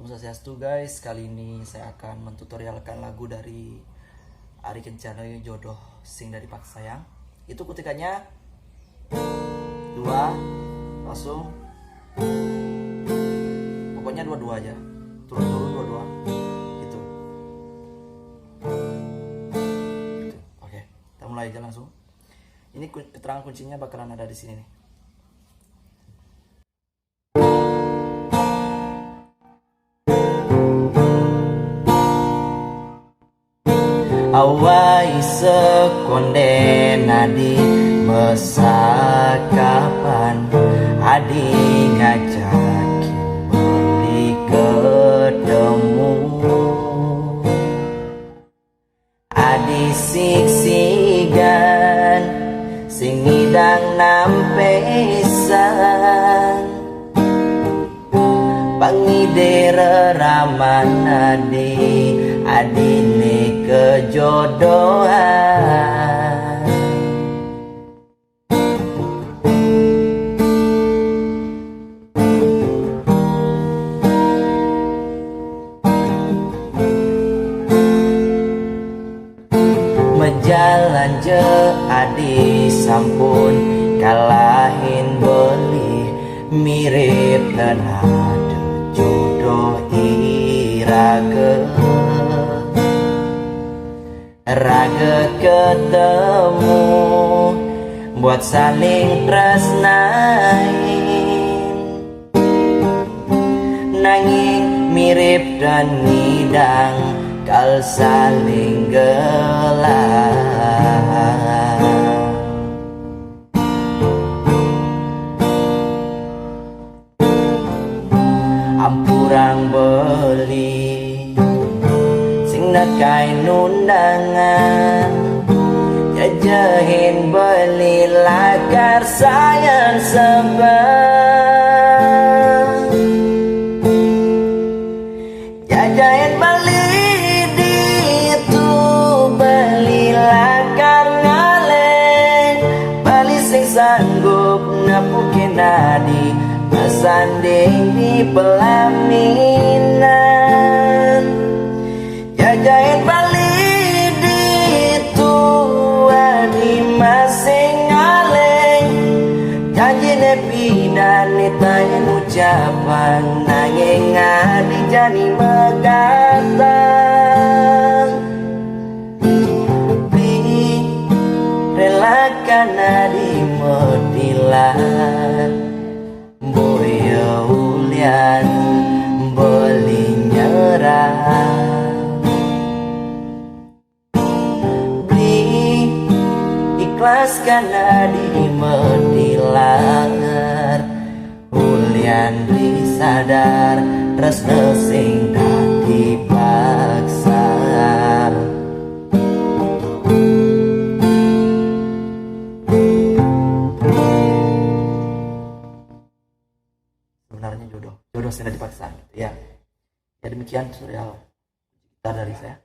Om Swastiastu guys, kali ini saya akan mentutorialkan lagu dari Ari Kencana Jodoh Sing dari Pak Sayang. Itu kutikannya dua, langsung pokoknya dua-dua aja, turun-turun dua-dua gitu. Oke, kita mulai aja langsung. Ini keterangan kuncinya bakalan ada di sini nih. Awai sekonde nadi mesakapan adi ngajak beli ketemu adi siksigan sing ngidang nampesan pangide reraman adine kejodohan mejalan je adi sampun kalahin beli mirip tenada jodoh irage raga ketemu buat saling tresnain nanging mirip dan ngidang kal saling gelar ampurang beli nekai nundangan jajahin beli lakar sayang sebang jajahin beli di itu beli lakar ngaleng beli sing sanggup napukin nadi masanding di pelaminan jajahin bali di tua di masing aleng janji nepi dan nitayin ucapan nanging adi jadi megatang beli relakan adi metilan boya ulian beli nyerah ikhlaskan adi metilangar ulian disadar tresno sing dadi paksa sebenarnya jodoh sing dipaksa gitu ya. Ya demikian tutorial kita dari saya.